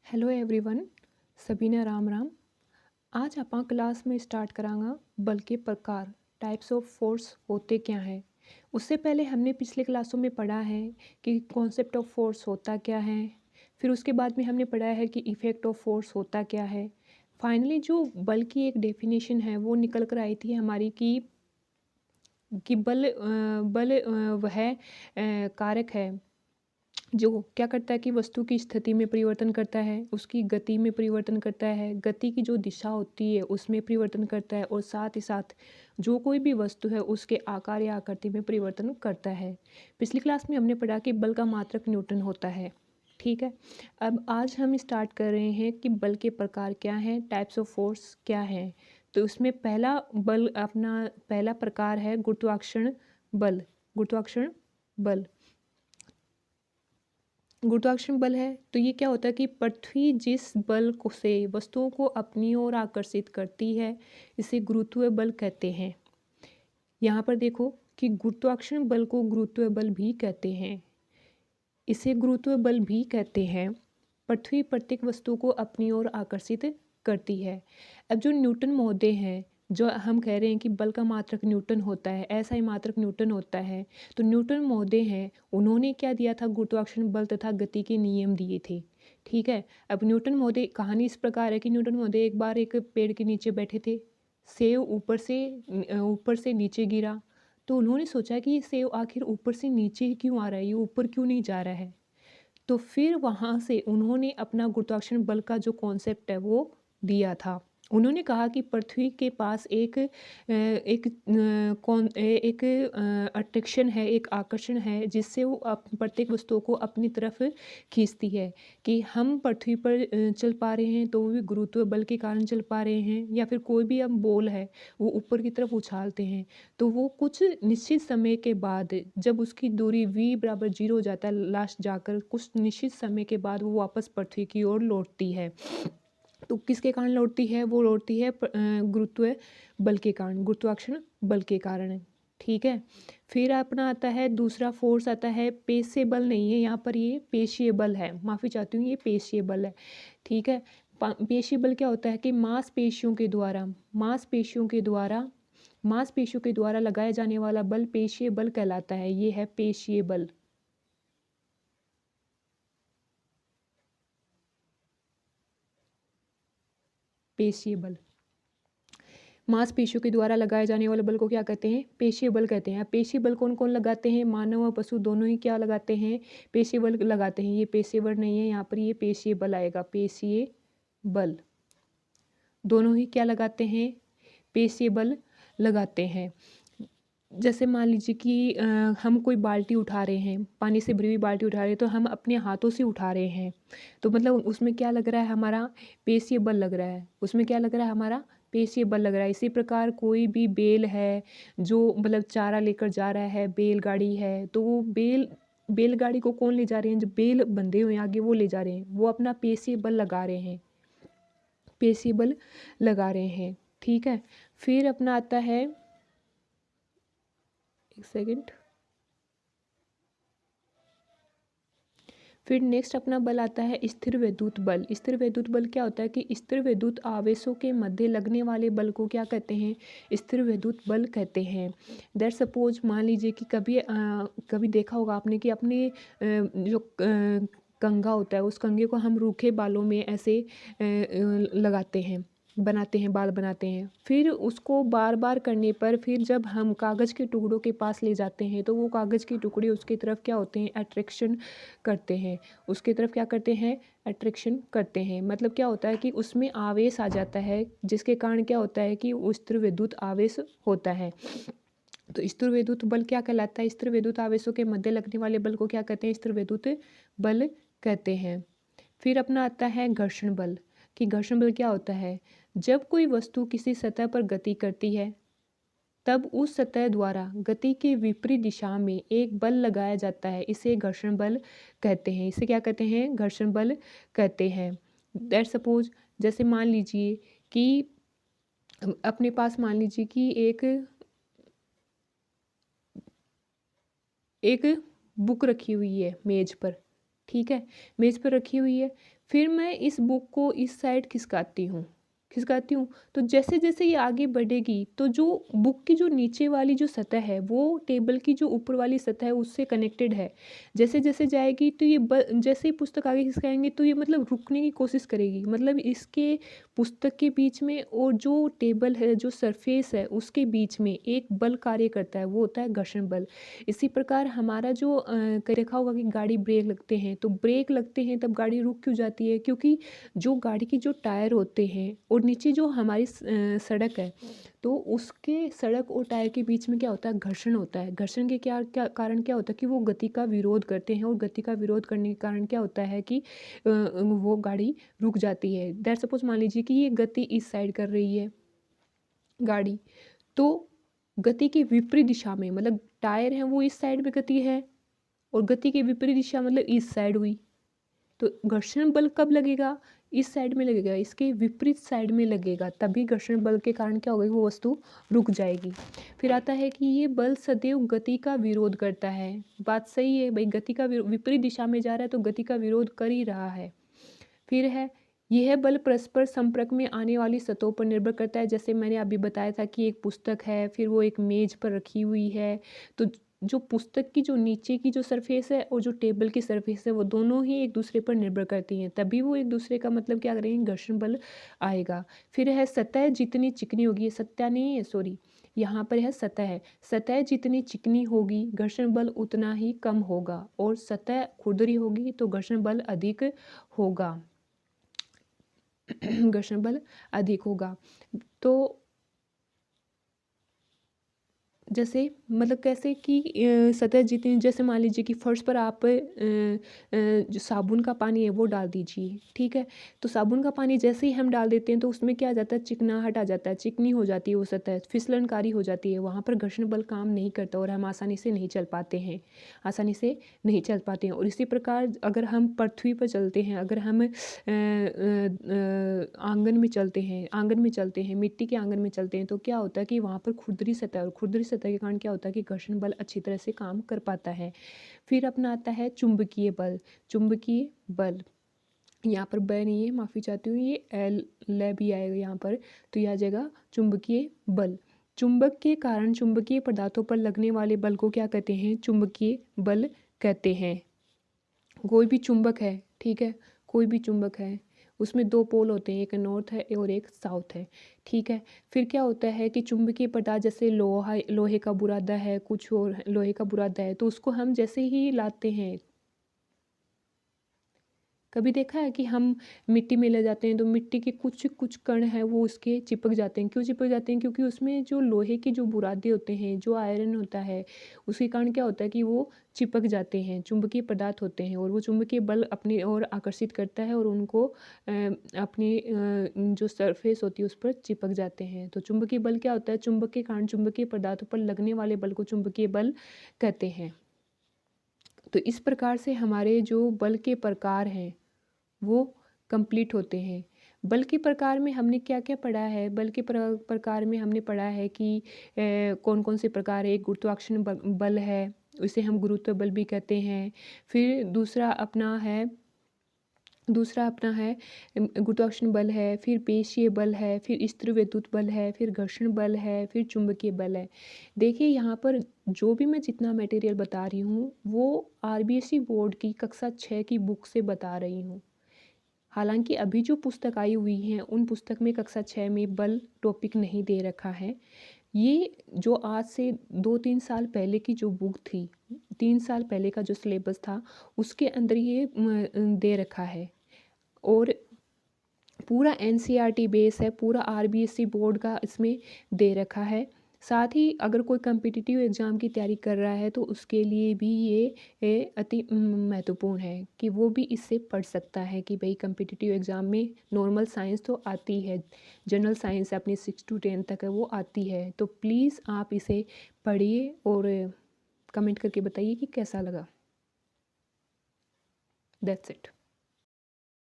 Hello everyone, सभी ने राम राम। आज ਆਪਾਂ क्लास में स्टार्ट करांगा बल के प्रकार, टाइप्स ऑफ फोर्स होते क्या है। उससे पहले हमने पिछले क्लासों में पढ़ा है कि कॉन्सेप्ट ऑफ फोर्स होता क्या है। फिर उसके बाद में हमने पढ़ा है कि इफ़ेक्ट ऑफ फोर्स होता क्या है। फाइनली जो बल की एक डेफिनेशन है वो निकल कर आई थी हमारी कि बल वह कारक है जो क्या करता है कि वस्तु की स्थिति में परिवर्तन करता है, उसकी गति में परिवर्तन करता है, गति की जो दिशा होती है उसमें परिवर्तन करता है और साथ ही साथ जो कोई भी वस्तु है उसके आकार या आकृति में परिवर्तन करता है। पिछली क्लास में हमने पढ़ा कि बल का मात्रक न्यूटन होता है। ठीक है, अब आज हम स्टार्ट कर रहे हैं कि बल के प्रकार क्या हैं, टाइप्स ऑफ फोर्स क्या हैं। तो उसमें पहला प्रकार है गुरुत्वाकर्षण बल। गुरुत्वाकर्षण बल गुरुत्वाकर्षण बल है तो ये क्या होता है कि पृथ्वी जिस बल को से वस्तुओं को अपनी ओर आकर्षित करती है इसे गुरुत्व बल कहते हैं। यहाँ पर देखो कि गुरुत्वाकर्षण बल को गुरुत्व बल भी कहते हैं, इसे गुरुत्व बल भी कहते हैं। पृथ्वी प्रत्येक वस्तु को अपनी ओर आकर्षित करती है। अब जो न्यूटन महोदय हैं, जो हम कह रहे हैं कि बल का मात्रक न्यूटन होता है, ऐसा ही मात्रक न्यूटन होता है, तो न्यूटन महोदय हैं, उन्होंने क्या दिया था, गुरुत्वाकर्षण बल तथा गति के नियम दिए थे। ठीक है, अब न्यूटन महोदय, कहानी इस प्रकार है कि न्यूटन महोदय एक बार एक पेड़ के नीचे बैठे थे। सेब ऊपर से नीचे गिरा, तो उन्होंने सोचा कि ये सेब आखिर ऊपर से नीचे ही क्यों आ रहा है, ये ऊपर क्यों नहीं जा रहा है। तो फिर वहाँ से उन्होंने अपना गुरुत्वाकर्षण बल का जो कॉन्सेप्ट है वो दिया था। उन्होंने कहा कि पृथ्वी के पास एक अट्रैक्शन है, एक आकर्षण है जिससे वो प्रत्येक वस्तुओं को अपनी तरफ खींचती है। कि हम पृथ्वी पर चल पा रहे हैं तो वो भी गुरुत्व बल के कारण चल पा रहे हैं, या फिर कोई भी हम बॉल है वो ऊपर की तरफ उछालते हैं तो वो कुछ निश्चित समय के बाद जब उसकी दूरी v बराबर 0 हो जाता है, लास्ट जाकर कुछ निश्चित समय के बाद वो वापस पृथ्वी की ओर लौटती है। तो किसके कारण लौटती है, वो लौटती है गुरुत्व बल के कारण, गुरुत्वाकर्षण बल के कारण। ठीक है, फिर अपना आता है दूसरा फोर्स, आता है पेशीय बल। नहीं है यहाँ पर, ये पेशीय बल है, माफ़ी चाहती हूँ, ये पेशीय बल है। ठीक है, पेशीय बल क्या होता है कि मांसपेशियों के द्वारा लगाया जाने वाला बल पेशीय बल कहलाता है। ये है पेशीय बल। पेशीय बल, मांसपेशियों के द्वारा लगाए जाने वाले बल को क्या कहते हैं, पेशीय बल कहते हैं। पेशीय बल कौन कौन लगाते हैं, मानव और पशु दोनों ही क्या लगाते हैं, पेशीय बल लगाते हैं। ये पेशीय बल नहीं है, यहाँ पर ये पेशीय बल आएगा। पेशीय बल दोनों ही क्या लगाते हैं, पेशीय बल लगाते हैं। जैसे मान लीजिए कि हम कोई बाल्टी उठा रहे हैं, पानी से भरी हुई बाल्टी उठा रहे हैं, तो हम अपने हाथों से उठा रहे हैं, तो मतलब उसमें क्या लग रहा है, हमारा पेशीय बल लग रहा है। उसमें क्या लग रहा है, हमारा पेशीय बल लग रहा है। इसी प्रकार कोई भी बेल है जो मतलब चारा लेकर जा रहा है, बैलगाड़ी है, तो वो बैलगाड़ी को कौन ले जा रहे हैं, जो बैल बंधे हुए हैं आगे वो ले जा रहे हैं, वो अपना पेशीय बल लगा रहे हैं, पेशीय बल लगा रहे हैं। ठीक है, फिर अपना आता है, एक सेकेंड, फिर नेक्स्ट अपना बल आता है स्थिर वैद्युत बल। स्थिर वैद्युत बल क्या होता है कि स्थिर वैद्युत आवेशों के मध्य लगने वाले बल को क्या कहते हैं, स्थिर वैद्युत बल कहते हैं। दैट सपोज मान लीजिए कि कभी देखा होगा आपने कि अपने जो कंघा होता है, उस कंघे को हम रूखे बालों में ऐसे लगाते हैं, बनाते हैं, बाल बनाते हैं। फिर उसको बार बार करने पर फिर जब हम कागज़ के टुकड़ों के पास ले जाते हैं तो वो कागज़ के टुकड़े उसकी तरफ क्या होते हैं, अट्रैक्शन करते हैं, उसकी तरफ क्या करते हैं, अट्रैक्शन करते हैं। मतलब क्या होता है कि उसमें आवेश आ जाता है, जिसके कारण क्या होता है कि वो स्थिर विद्युत आवेश होता है। तो स्थिर विद्युत बल क्या कहलाता है, स्थिर विद्युत आवेशों के मध्य लगने वाले बल को क्या कहते हैं, स्थिर विद्युत बल कहते हैं। फिर अपना आता है घर्षण बल। कि घर्षण बल क्या होता है, जब कोई वस्तु किसी सतह पर गति करती है तब उस सतह द्वारा गति के विपरीत दिशा में एक बल लगाया जाता है, इसे घर्षण बल कहते हैं। इसे क्या कहते हैं, घर्षण बल कहते हैं। दैट सपोज जैसे मान लीजिए कि अपने पास मान लीजिए कि एक बुक रखी हुई है मेज पर। ठीक है, मेज पर रखी हुई है। फिर मैं इस बुक को इस साइड खिसकाती हूँ, तो जैसे जैसे ये आगे बढ़ेगी तो जो बुक की जो नीचे वाली जो सतह है वो टेबल की जो ऊपर वाली सतह है उससे कनेक्टेड है। जैसे जैसे जाएगी तो ये जैसे ही पुस्तक आगे खिसकाएंगे तो ये मतलब रुकने की कोशिश करेगी, मतलब इसके पुस्तक के बीच में और जो टेबल है, जो सरफेस है, उसके बीच में एक बल कार्य करता है, वो होता है घर्षण बल। इसी प्रकार हमारा जो देखा होगा कि गाड़ी ब्रेक लगते हैं, तो ब्रेक लगते हैं तब गाड़ी रुक क्यों जाती है, क्योंकि जो गाड़ी की जो टायर होते हैं और नीचे जो हमारी सड़क है, तो उसके सड़क और टायर के बीच में क्या होता है, घर्षण होता है। घर्षण के क्या क्या कारण क्या होता है कि वो गति का विरोध करते हैं, और गति का विरोध करने के कारण क्या होता है कि वो गाड़ी रुक जाती है। दैट सपोज मान लीजिए कि ये गति इस साइड कर रही है गाड़ी, तो गति की विपरीत दिशा में, मतलब टायर है वो इस साइड में गति है और गति की विपरीत दिशा मतलब इस साइड हुई, तो घर्षण बल कब लगेगा, इस साइड में लगेगा, इसके विपरीत साइड में लगेगा, तभी घर्षण बल के कारण क्या होगा, वो वस्तु रुक जाएगी। फिर आता है कि ये बल सदैव गति का विरोध करता है। बात सही है भाई, गति का विपरीत दिशा में जा रहा है तो गति का विरोध कर ही रहा है। फिर है, यह बल परस्पर संपर्क में आने वाली सतहों पर निर्भर करता है। जैसे मैंने अभी बताया था कि एक पुस्तक है, फिर वो एक मेज पर रखी हुई है, तो जो पुस्तक की जो नीचे की जो सरफेस है और जो टेबल की सरफेस है वो दोनों ही एक दूसरे पर निर्भर करती हैं, तभी वो एक दूसरे का मतलब क्या करेंगे, घर्षण बल आएगा। फिर है, सतह जितनी चिकनी होगी, सतह नहीं है सॉरी, यहाँ पर है सतह है, सतह जितनी चिकनी होगी घर्षण बल उतना ही कम होगा, और सतह खुरदरी होगी तो घर्षण बल अधिक होगा। घर्षण बल अधिक होगा। तो जैसे मतलब कैसे कि सतह जितनी, जैसे मान लीजिए कि फर्श पर आप जो साबुन का पानी है वो डाल दीजिए, ठीक है, तो साबुन का पानी जैसे ही हम डाल देते हैं तो उसमें क्या आ जाता है, चिकनाहट आ जाता है, चिकनी हो जाती है वो सतह, फिसलनकारी हो जाती है, वहाँ पर घर्षण बल काम नहीं करता और हम आसानी से नहीं चल पाते हैं, और इसी प्रकार अगर हम पृथ्वी पर चलते हैं, अगर हम आंगन में चलते हैं, मिट्टी के आंगन में चलते हैं, तो क्या होता है कि वहाँ पर खुरदरी सतह, और खुरदरी सतह के कारण क्या होता है कि घर्षण बल अच्छी तरह से काम कर पाता है। फिर अपना आता है चुंबकीय बल। चुंबकीय बल यहाँ पर ब नहीं है, माफ़ी चाहती हूँ, ये एल ल भी आएगा यहाँ पर, तो यह आ जाएगा चुंबकीय बल। चुंबक के कारण चुंबकीय पदार्थों पर लगने वाले बल को क्या कहते हैं, चुंबकीय बल कहते हैं। कोई भी चुंबक है, ठीक है, कोई भी चुंबक है, उसमें दो पोल होते हैं, एक नॉर्थ है और एक साउथ है, ठीक है। फिर क्या होता है कि चुंबकीय पदार्थ, जैसे लोहे का बुरादा है, कुछ और लोहे का बुरादा है, तो उसको हम जैसे ही लाते हैं, कभी देखा है कि हम मिट्टी में ले जाते हैं तो मिट्टी के कुछ कुछ कण हैं वो उसके चिपक जाते हैं, क्यों चिपक जाते हैं, क्योंकि उसमें जो लोहे के जो बुरादे होते हैं, जो आयरन होता है, उसके कारण क्या होता है कि वो चिपक जाते हैं, चुंबकीय पदार्थ होते हैं, और वो चुंबकीय बल अपनी ओर आकर्षित करता है और उनको अपनी जो सरफेस होती है उस पर चिपक जाते हैं। तो चुंबकीय बल क्या होता है, चुंबक के कारण चुंबकीय पदार्थों पर लगने वाले बल को चुंबकीय बल कहते हैं। तो इस प्रकार से हमारे जो बल के प्रकार हैं वो कंप्लीट होते हैं। बल के प्रकार में हमने क्या क्या पढ़ा है, बल के प्रकार में हमने पढ़ा है कि कौन कौन से प्रकार है। एक गुरुत्वाकर्षण बल है, उसे हम गुरुत्व बल भी कहते हैं। फिर दूसरा अपना है गुरुत्वाकर्षण बल है, फिर पेशीय बल है, फिर स्थिरवैद्युत बल है, फिर घर्षण बल है, फिर चुंबकीय बल है। देखिए यहाँ पर जो भी मैं जितना मटेरियल बता रही हूँ वो आरबीएससी बोर्ड की कक्षा 6 की बुक से बता रही हूँ। हालांकि अभी जो पुस्तक आई हुई हैं उन पुस्तक में कक्षा 6 में बल टॉपिक नहीं दे रखा है। ये जो आज से 2-3 साल पहले की जो बुक थी, 3 साल पहले का जो सिलेबस था उसके अंदर ये दे रखा है, और पूरा एनसीईआरटी बेस है, पूरा आरबीएससी बोर्ड का इसमें दे रखा है। साथ ही अगर कोई कम्पिटिटिव एग्ज़ाम की तैयारी कर रहा है तो उसके लिए भी ये अति महत्वपूर्ण है कि वो भी इससे पढ़ सकता है कि भाई कम्पिटिटिव एग्ज़ाम में नॉर्मल साइंस तो आती है, जनरल साइंस अपनी 6 to 10 तक है वो आती है, तो प्लीज़ आप इसे पढ़िए और कमेंट करके बताइए कि कैसा लगा। That's it.